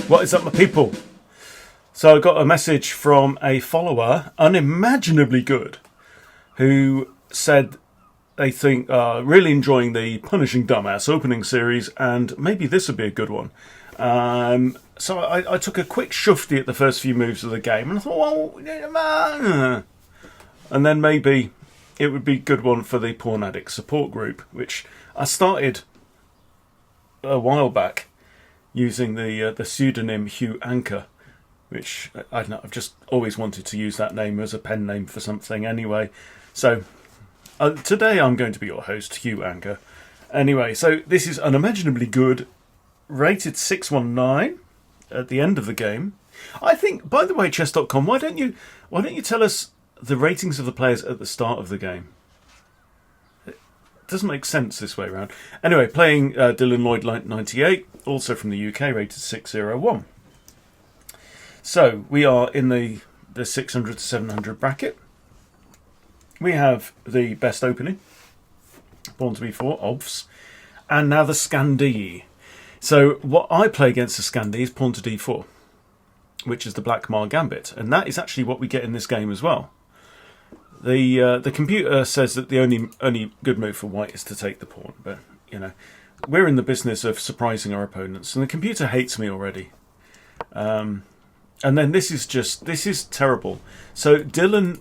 What is up, my people? So I got a message from a follower, unimaginably good, who said they think really enjoying the Punishing Dumbass opening series, and maybe this would be a good one. So I took a quick shufty at the first few moves of the game, and I thought, well, and then maybe it would be a good one for the Porn Addicts support group, which I started a while back using the pseudonym Hugh Anchor, which I don't know, I've just always wanted to use that name as a pen name for something anyway. So today I'm going to be your host, Hugh Anchor. Anyway, so this is unimaginably good, rated 619 at the end of the game. I think, by the way, chess.com, why don't you tell us the ratings of the players at the start of the game? It doesn't make sense this way around. Anyway, playing Dylan Lloyd 98, also from the UK, rated 601. So we are in the 600 to 700 bracket. We have the best opening, Pawn to B4, obvs, and now the Scandee. So what I play against the Scandee is Pawn to D4, which is the Black Mar Gambit, and that is actually what we get in this game as well. The computer says that the only good move for white is to take the pawn, but you know, we're in the business of surprising our opponents, and the computer hates me already. And then this is terrible. So Dylan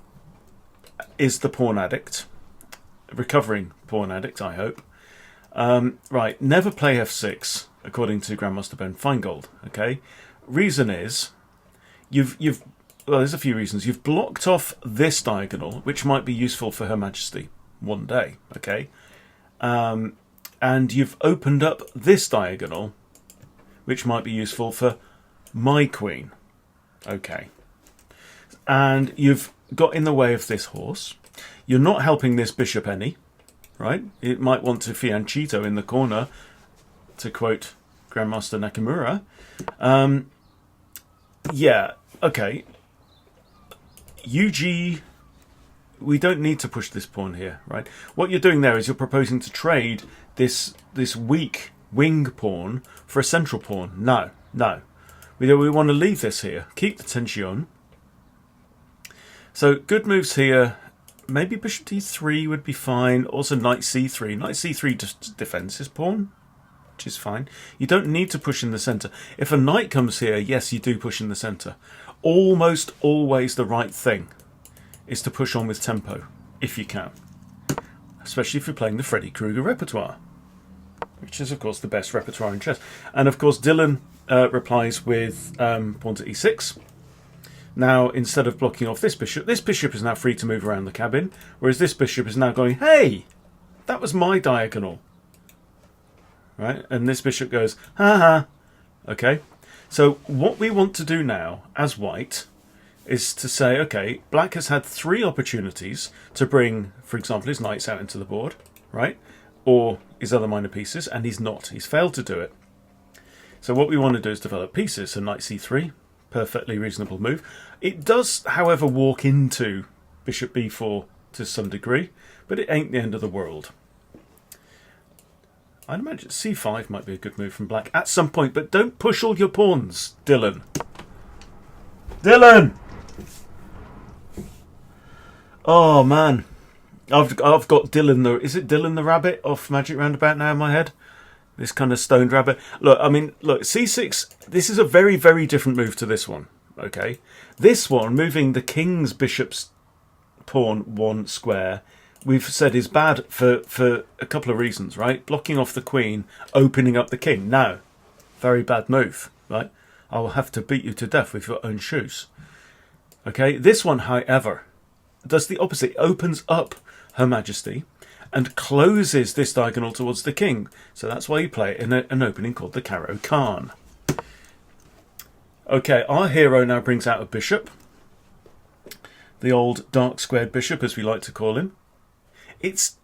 is the pawn addict, recovering pawn addict, I hope. Right, never play f6, according to Grandmaster Ben Feingold. Okay, reason is well, there's a few reasons. You've blocked off this diagonal, which might be useful for Her Majesty one day. Okay, and you've opened up this diagonal, which might be useful for my queen. Okay, and you've got in the way of this horse. You're not helping this bishop any, right? It might want to fianchetto in the corner, to quote Grandmaster Nakamura. Yeah, okay. UG, we don't need to push this pawn here, right? What you're doing there is you're proposing to trade this weak wing pawn for a central pawn. No. We want to leave this here. Keep the tension. So good moves here. Maybe bishop d3 would be fine. Also knight c3. Knight c3 just defends his pawn, which is fine. You don't need to push in the centre. If a knight comes here, yes, you do push in the centre. Almost always the right thing is to push on with tempo, if you can. Especially if you're playing the Freddy Krueger repertoire, which is, of course, the best repertoire in chess. And, of course, Dylan replies with pawn to e6. Now, instead of blocking off this bishop is now free to move around the cabin, whereas this bishop is now going, hey, that was my diagonal. Right? And this bishop goes, ha ha. Okay? So what we want to do now, as white, is to say, okay, black has had 3 opportunities to bring, for example, his knights out into the board, right? Or his other minor pieces, and he's not. He's failed to do it. So what we want to do is develop pieces. So knight c3, perfectly reasonable move. It does, however, walk into bishop b4 to some degree, but it ain't the end of the world. I'd imagine c5 might be a good move from black at some point, but don't push all your pawns, Dylan. Dylan! Oh, man. I've got Dylan is it Dylan the rabbit off Magic Roundabout now in my head? This kind of stoned rabbit. Look, c6, this is a very, very different move to this one, okay? This one, moving the king's bishop's pawn 1 square, we've said is bad for a couple of reasons, right? Blocking off the queen, opening up the king. No, very bad move, right? I will have to beat you to death with your own shoes. Okay, this one, however, does the opposite. It opens up Her Majesty and closes this diagonal towards the king. So that's why you play it in an opening called the Caro Khan. Okay, our hero now brings out a bishop. The old dark squared bishop, as we like to call him. It's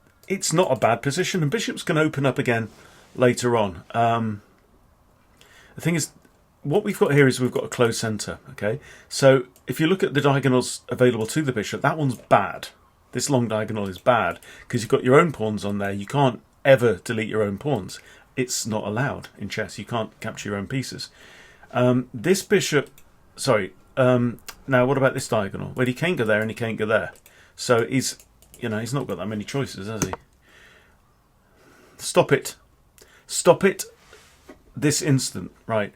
not a bad position, and bishops can open up again later on. The thing is, what we've got here is we've got a closed centre, okay? So if you look at the diagonals available to the bishop, that one's bad. This long diagonal is bad because you've got your own pawns on there. You can't ever delete your own pawns. It's not allowed in chess. You can't capture your own pieces. This bishop... Sorry. Now, what about this diagonal? Well, he can't go there and he can't go there. So he's not got that many choices, has he? Stop it. Stop it this instant. Right.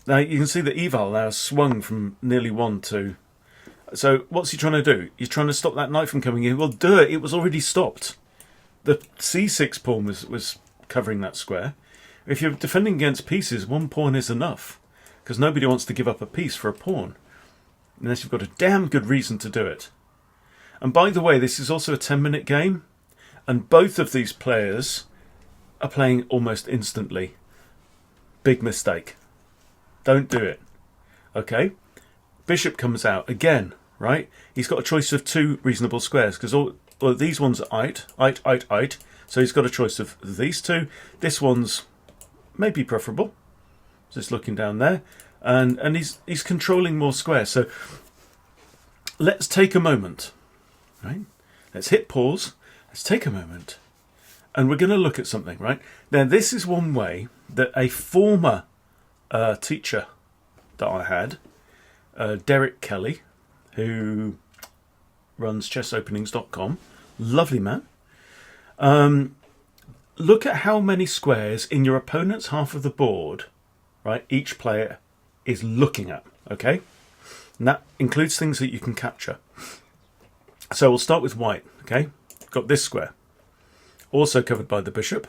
Now, you can see that Eval now has swung from nearly 1 to... So, what's he trying to do? He's trying to stop that knight from coming in. Well, duh, it was already stopped. The c6 pawn was covering that square. If you're defending against pieces, 1 pawn is enough. Because nobody wants to give up a piece for a pawn. Unless you've got a damn good reason to do it. And by the way, this is also a 10-minute game. And both of these players are playing almost instantly. Big mistake. Don't do it. Okay? Bishop comes out again, right? He's got a choice of 2 reasonable squares. Because all these ones are eight. So he's got a choice of these 2. This one's maybe preferable. Just looking down there. And he's controlling more squares. So let's take a moment. Right? Let's hit pause. Let's take a moment. And we're going to look at something, right? Now, this is one way that a former teacher that I had, Derek Kelly, who runs chessopenings.com, lovely man. Look at how many squares in your opponent's half of the board, right, each player is looking at, okay? And that includes things that you can capture. So we'll start with white, okay? Got this square. Also covered by the bishop.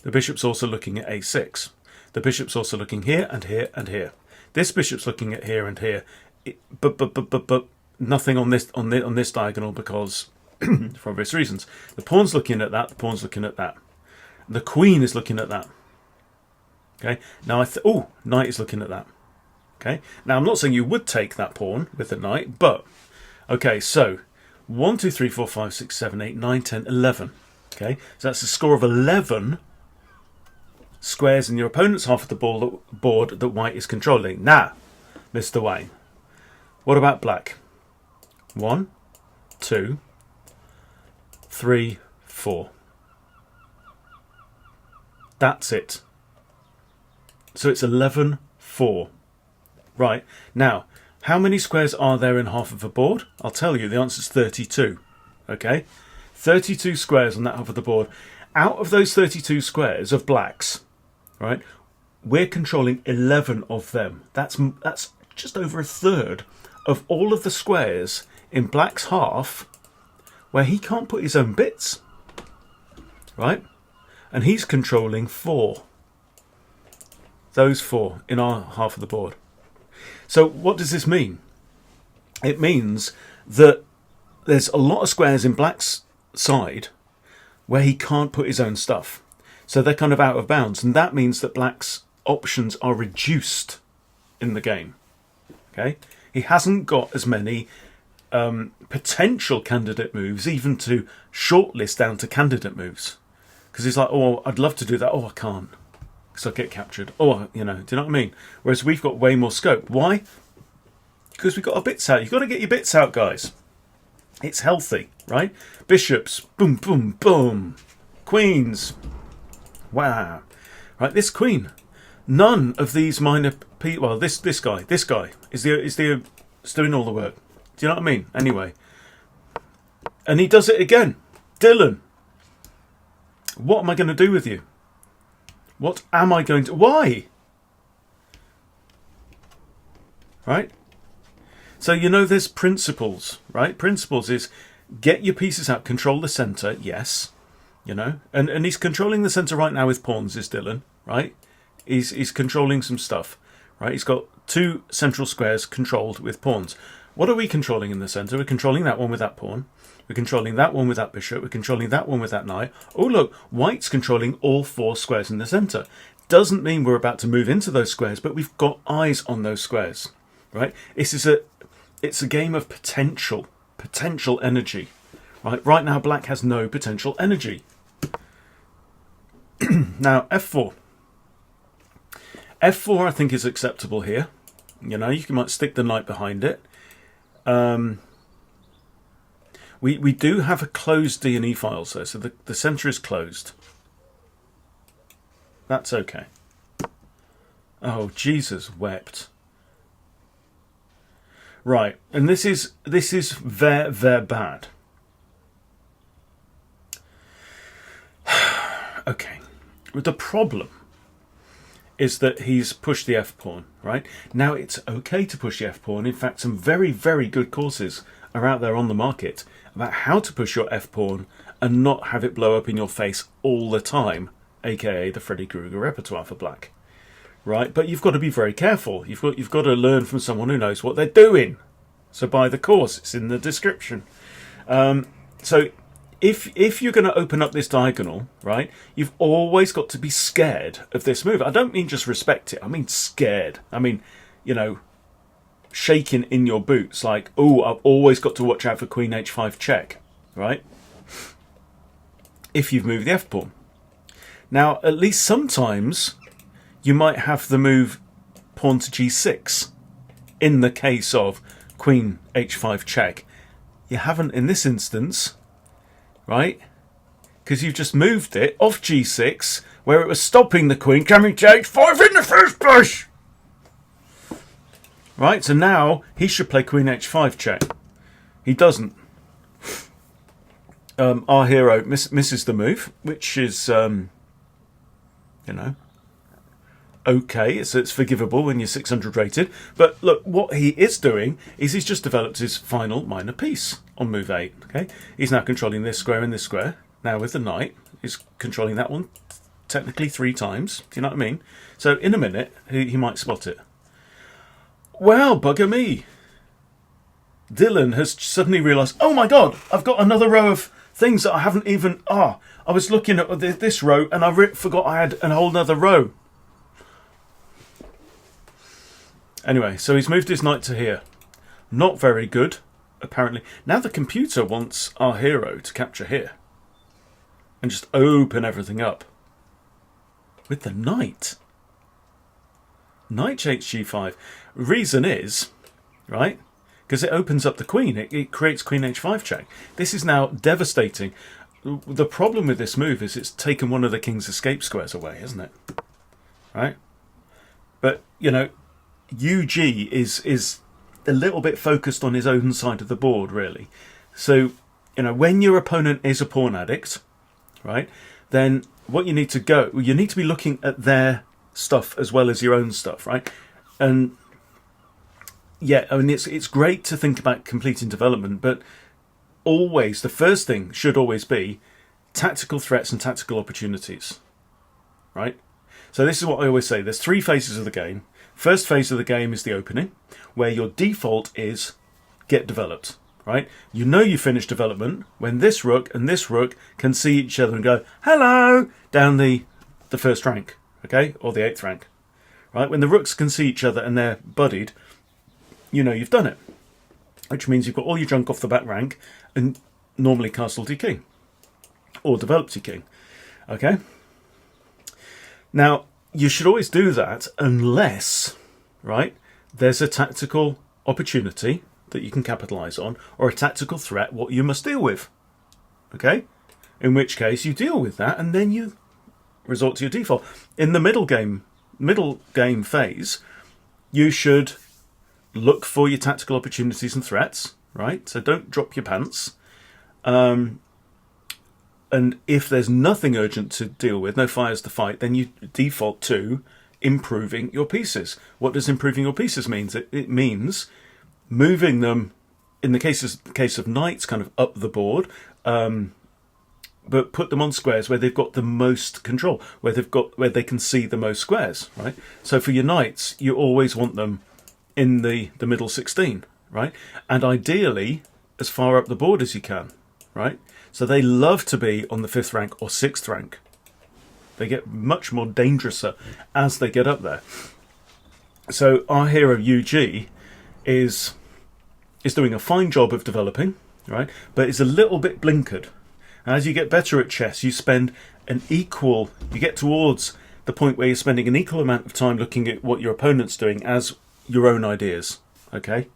The bishop's also looking at a6. The bishop's also looking here and here and here. This bishop's looking at here and here. But nothing on this diagonal because, for obvious reasons. The pawn's looking at that, the pawn's looking at that. The queen is looking at that. Okay, now knight is looking at that. Okay, now I'm not saying you would take that pawn with the knight, but, okay, so 1, 2, 3, 4, 5, 6, 7, 8, 9, 10, 11. Okay, so that's a score of 11 squares in your opponent's half of the board that white is controlling. Now, Mr. Wayne, what about black? 1, 2, 3, 4. That's it. So it's 11, 4. Right, now, how many squares are there in half of a board? I'll tell you, the answer is 32. Okay, 32 squares on that half of the board. Out of those 32 squares of blacks, right, we're controlling 11 of them. That's just over a third of all of the squares in black's half where he can't put his own bits, right? And he's controlling 4. Those 4 in our half of the board. So what does this mean? It means that there's a lot of squares in black's side where he can't put his own stuff. So they're kind of out of bounds. And that means that black's options are reduced in the game. Okay? He hasn't got as many potential candidate moves, even to shortlist down to candidate moves. Because he's like, oh, I'd love to do that. Oh, I can't. Because I'll get captured. Oh, do you know what I mean? Whereas we've got way more scope. Why? Because we've got our bits out. You've got to get your bits out, guys. It's healthy, right? Bishops, boom, boom, boom. Queens, wow. Right, this queen. None of these minor well, this guy is doing all the work. Do you know what I mean? Anyway, and he does it again. Dylan, what am I going to do with you? What am I going to... Why? Right? So, there's principles, right? Principles is get your pieces out, control the centre, yes. And he's controlling the centre right now with pawns, is Dylan, right? He's controlling some stuff, right? He's got 2 central squares controlled with pawns. What are we controlling in the centre? We're controlling that one with that pawn. We're controlling that one with that bishop. We're controlling that one with that knight. Oh, look, white's controlling all 4 squares in the centre. Doesn't mean we're about to move into those squares, but we've got eyes on those squares, right? It's a game of potential energy, right? Right now, black has no potential energy. Now, f4. f4, I think, is acceptable here. You might stick the knight behind it. We do have a closed D and E files there, so the centre is closed. That's okay. Oh, Jesus wept. Right, and this is very, very bad. Okay, the problem is that he's pushed the f-pawn, right? Now it's okay to push the f-pawn. In fact, some very, very good courses are out there on the market about how to push your f-pawn and not have it blow up in your face all the time, aka the Freddy Krueger repertoire for black. Right, but you've got to be very careful. You've got to learn from someone who knows what they're doing. So buy the course; it's in the description. So if you're going to open up this diagonal, right, you've always got to be scared of this move. I don't mean just respect it. I mean scared. I mean, shaking in your boots, like, oh, I've always got to watch out for Queen H5 check, right? If you've moved the f-pawn. Now, at least sometimes you might have the move pawn to g6 in the case of Queen H5 check. You haven't in this instance, right? Because you've just moved it off g6 where it was stopping the queen coming to h5 in the first place. Right, so now he should play Queen H5 check. He doesn't. Our hero misses the move, which is, okay, it's forgivable when you're 600 rated. But look, what he is doing is he's just developed his final minor piece on move 8. Okay, he's now controlling this square and this square. Now with the knight, he's controlling that one technically 3 times. Do you know what I mean? So in a minute, he might spot it. Well, bugger me. Dylan has suddenly realised, oh my god, I've got another row of things that I haven't even... I was looking at this row and I forgot I had a whole other row. Anyway, so he's moved his knight to here. Not very good, apparently. Now the computer wants our hero to capture here. And just open everything up. With the knight. Knight takes g5. Reason is, right, because it opens up the queen. It creates Queen H5 check. This is now devastating. The problem with this move is it's taken one of the king's escape squares away, isn't it? Right? But, UG is a little bit focused on his own side of the board, really. So, when your opponent is a pawn addict, right, then what you need to be looking at their stuff as well as your own stuff, right? And yeah, I mean, it's great to think about completing development, but always the first thing should always be tactical threats and tactical opportunities, right? So this is what I always say. There's 3 phases of the game. First phase of the game is the opening, where your default is get developed, right? You finish development when this rook and this rook can see each other and go, hello, down the first rank, okay, or the 8th rank, right? When the rooks can see each other and they're buddied, you've done it, which means you've got all your junk off the back rank and normally castled your king or developed your king, okay? Now, you should always do that unless, right, there's a tactical opportunity that you can capitalise on or a tactical threat what you must deal with, okay? In which case you deal with that and then you resort to your default. In the middle game phase, you should look for your tactical opportunities and threats, right? So don't drop your pants. And if there's nothing urgent to deal with, no fires to fight, then you default to improving your pieces. What does improving your pieces mean? It means moving them, in the case of knights, kind of up the board, but put them on squares where they've got the most control, where they can see the most squares, right? So for your knights, you always want them in the middle 16, right? And ideally, as far up the board as you can, right? So they love to be on the 5th rank or 6th rank. They get much more dangerous as they get up there. So our hero UG is doing a fine job of developing, right? But it's a little bit blinkered. As you get better at chess, you get towards the point where you're spending an equal amount of time looking at what your opponent's doing as your own ideas, okay?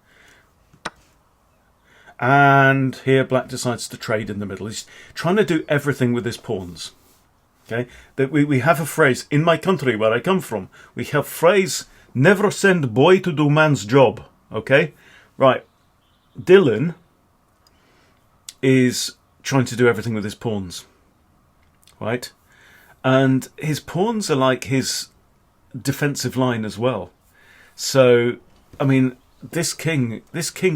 And here black decides to trade in the middle. He's trying to do everything with his pawns. Okay, that we have a phrase in my country where I come from. We have phrase, never send boy to do man's job. Okay, right. Dylan is trying to do everything with his pawns, right? And his pawns are like his defensive line as well. So, I mean, this king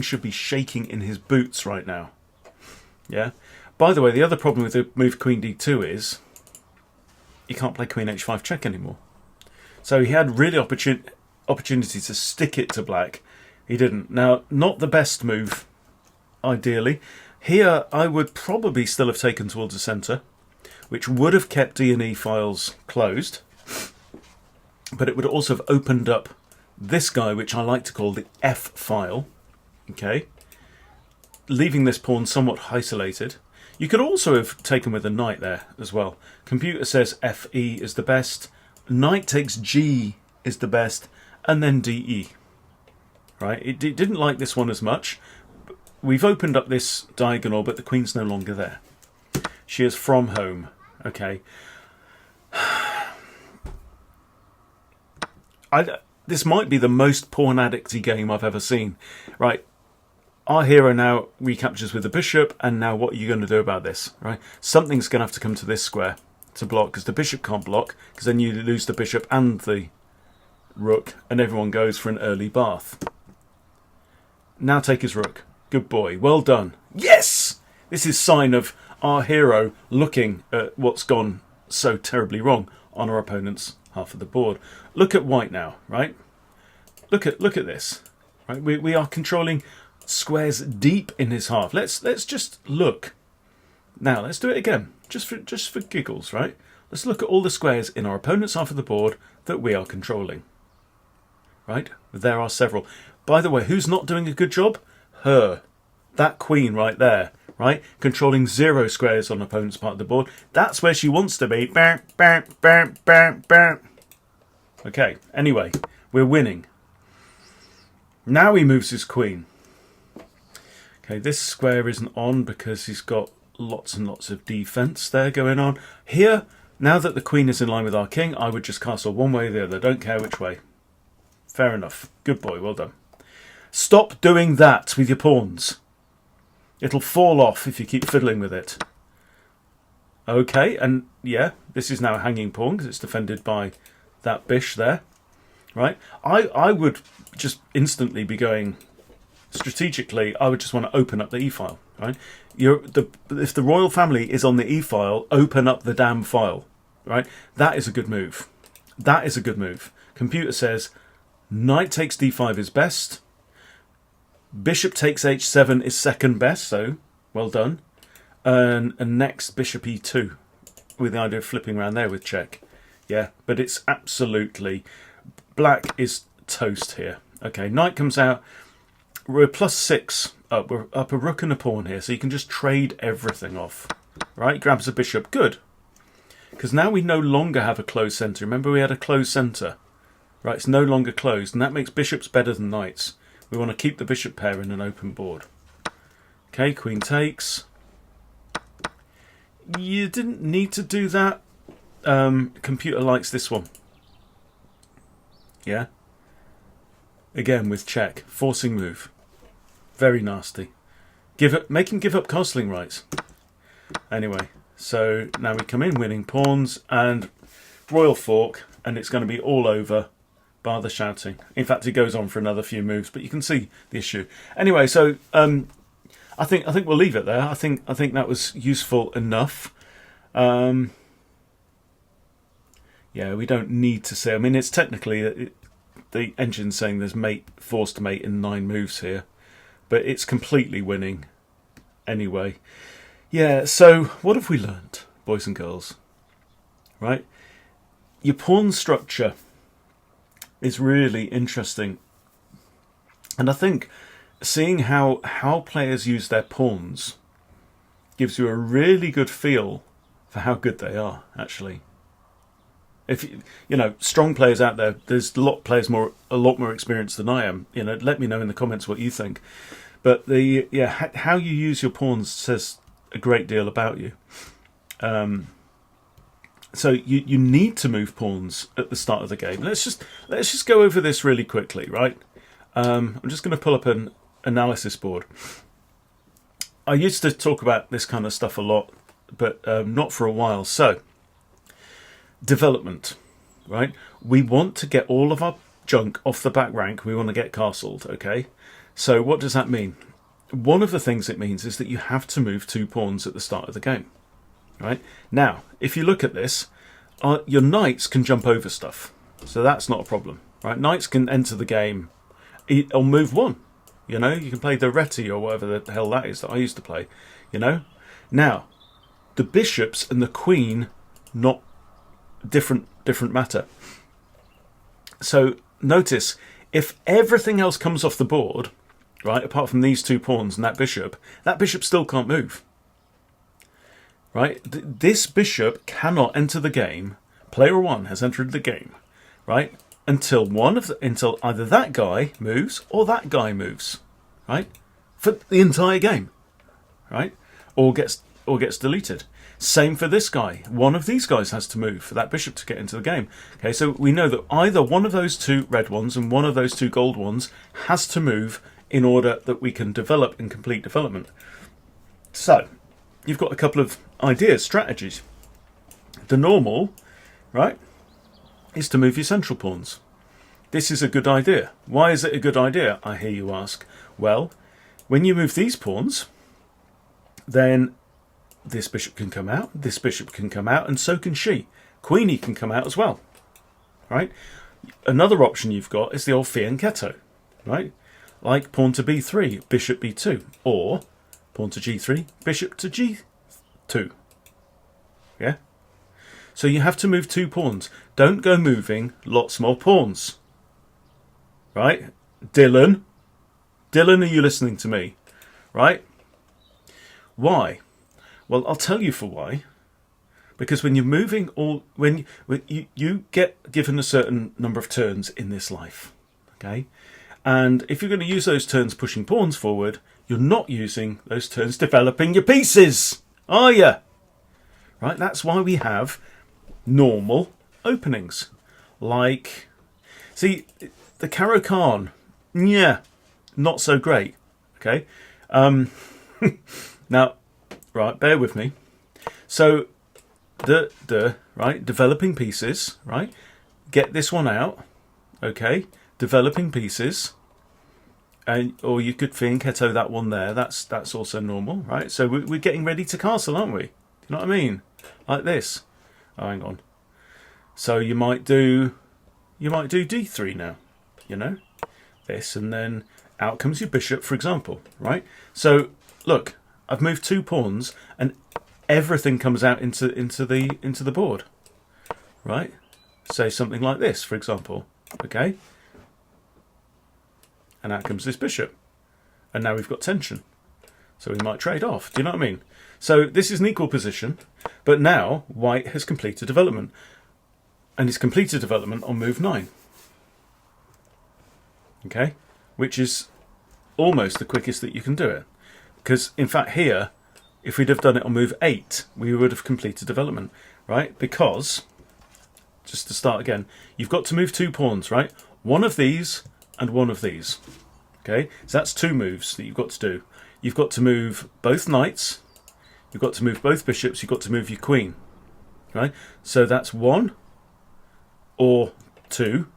should be shaking in his boots right now. Yeah. By the way, the other problem with the move Queen D2 is you can't play Queen H5 check anymore. So he had really opportunity to stick it to black. He didn't. Now, not the best move, ideally. Here, I would probably still have taken towards the centre, which would have kept D and E files closed, but it would also have opened up this guy, which I like to call the F file, okay, leaving this pawn somewhat isolated. You could also have taken with a knight there as well. Computer says FE is the best, knight takes G is the best, and then DE. Right? It didn't like this one as much. We've opened up this diagonal, but the queen's no longer there. She is from home. Okay. This might be the most pawn addicty game I've ever seen. Right. Our hero now recaptures with the bishop, and now what are you going to do about this? Right. Something's going to have to come to this square to block, because the bishop can't block, because then you lose the bishop and the rook, and everyone goes for an early bath. Now take his rook. Good boy. Well done. Yes! This is sign of our hero looking at what's gone so terribly wrong on our opponent's half of the board. Look at white now, right? Look at this. Right? We are controlling squares deep in his half. Let's just look. Now let's do it again. Just for giggles, right? Let's look at all the squares in our opponent's half of the board that we are controlling. Right? There are several. By the way, who's not doing a good job? Her. That queen right there, right? Controlling 0 squares on opponent's part of the board. That's where she wants to be. Okay, anyway, we're winning. Now he moves his queen. Okay, this square isn't on because he's got lots and lots of defense there going on. Here, now that the queen is in line with our king, I would just castle one way or the other. Don't care which way. Fair enough. Good boy, well done. Stop doing that with your pawns. It'll fall off if you keep fiddling with it. Okay, and yeah, this is now a hanging pawn because it's defended by that bish there. Right? I would just instantly be going, strategically, I would just want to open up the e-file. Right? If the royal family is on the e-file, open up the damn file. Right? That is a good move. That is a good move. Computer says knight takes d5 is best. Bishop takes h7 is second best, so well done. And next, bishop e2, with the idea of flipping around there with check. Yeah, but it's absolutely... Black is toast here. Okay, knight comes out. We're +6 up. We're up a rook and a pawn here, so you can just trade everything off. Right, grabs a bishop. Good. Because now we no longer have a closed centre. Remember we had a closed centre. Right, it's no longer closed, and that makes bishops better than knights. We want to keep the bishop pair in an open board. Okay, queen takes. You didn't need to do that. Computer likes this one. Yeah. Again with check. Forcing move. Very nasty. Make him give up castling rights. Anyway, so now we come in winning pawns and royal fork, and it's going to be all over. Bar the shouting. In fact, it goes on for another few moves, but you can see the issue. Anyway, so I think we'll leave it there. I think that was useful enough. Yeah, we don't need to say. I mean, it's technically the engine's saying there's forced mate in 9 moves here, but it's completely winning. Anyway, yeah. So what have we learned, boys and girls? Right, your pawn structure is really interesting, and I think seeing how players use their pawns gives you a really good feel for how good they are. Actually, if you know strong players out there, there's a lot more experienced than I am. You know, let me know in the comments what you think. But how you use your pawns says a great deal about you. So you need to move pawns at the start of the game. Let's just go over this really quickly, right? I'm just going to pull up an analysis board. I used to talk about this kind of stuff a lot, but not for a while. So, development, right? We want to get all of our junk off the back rank. We want to get castled, okay? So what does that mean? One of the things it means is that you have to move 2 pawns at the start of the game, right? Now, if you look at this, your knights can jump over stuff, so that's not a problem, right? Knights can enter the game or move 1. You know, you can play the Reti or whatever the hell that is that I used to play, you know? Now, the bishops and the queen, not different matter. So notice, if everything else comes off the board, right, apart from these 2 pawns and that bishop still can't move. Right? This bishop cannot enter the game. Player 1 has entered the game, right? Until either that guy moves or that guy moves, right? For the entire game, right? Or gets deleted. Same for this guy. One of these guys has to move for that bishop to get into the game. Okay, so we know that either one of those 2 red ones and one of those 2 gold ones has to move in order that we can develop and complete development. So, you've got a couple of ideas, strategies. The normal, right, is to move your central pawns. This is a good idea. Why is it a good idea, I hear you ask? Well, when you move these pawns, then this bishop can come out, this bishop can come out, and so can she. Queenie can come out as well, right? Another option you've got is the old fianchetto, right? Like pawn to b3, bishop b2, or pawn to g3, bishop to g2. Yeah? So you have to move 2 pawns. Don't go moving lots more pawns. Right? Dylan, are you listening to me? Right? Why? Well, I'll tell you for why. Because when you're moving when you get given a certain number of turns in this life, okay? And if you're going to use those turns pushing pawns forward, you're not using those turns developing your pieces, are you? Right? That's why we have normal openings. Like, see, the Caro Khan, yeah, not so great. Okay? Now, right, bear with me. So, right, developing pieces, right? Get this one out, okay? Developing pieces, or you could fianchetto that one there. That's also normal, right? So we're getting ready to castle, aren't we? Do you know what I mean? Like this. Oh, hang on. So you might do d3 now. You know, this, and then out comes your bishop, for example, right? So look, I've moved 2 pawns, and everything comes out into the board, right? Say something like this, for example, okay? And out comes this bishop, and now we've got tension, so we might trade off. Do you know what I mean? So this is an equal position, but now white has completed development, and it's completed development on move 9. Okay, which is almost the quickest that you can do it, because in fact here, if we'd have done it on move 8, we would have completed development, right? Because, just to start again, you've got to move 2 pawns, right? One of these and one of these. Okay, so that's 2 moves that you've got to do. You've got to move both knights, you've got to move both bishops, you've got to move your queen, right? So that's 1 or 2.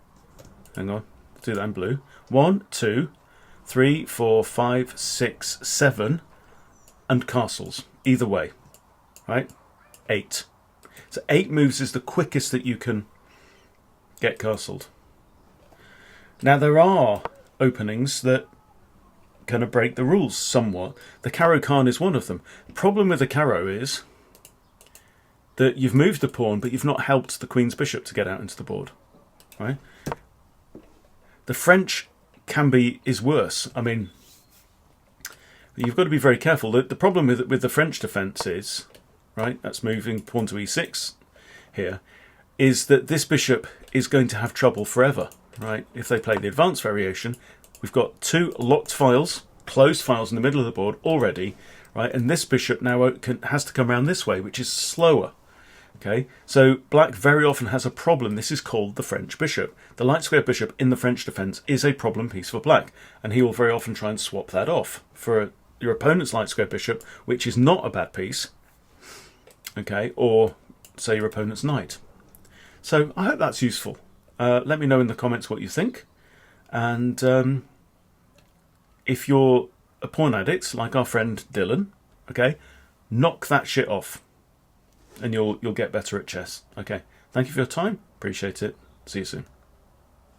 Hang on, do that in blue. 1, 2, 3, 4, 5, 6, 7, and castles. Either way, right? 8. So 8 moves is the quickest that you can get castled. Now there are openings that kind of break the rules somewhat. The Caro Khan is one of them. The problem with the Caro is that you've moved the pawn, but you've not helped the Queen's bishop to get out into the board, right? The French is worse. I mean, you've got to be very careful. The problem with the French defence is, right, that's moving pawn to e6 here, is that this bishop is going to have trouble forever, right? If they play the advanced variation, we've got 2 locked files, closed files in the middle of the board already, right? And this bishop now has to come around this way, which is slower. Okay, so black very often has a problem. This is called the French bishop. The light square bishop in the French defence is a problem piece for black, and he will very often try and swap that off for your opponent's light square bishop, which is not a bad piece. Okay, or say your opponent's knight. So I hope that's useful. Let me know in the comments what you think, and if you're a pawn addict like our friend Dylan, okay, knock that shit off, and you'll get better at chess. Okay, thank you for your time. Appreciate it. See you soon.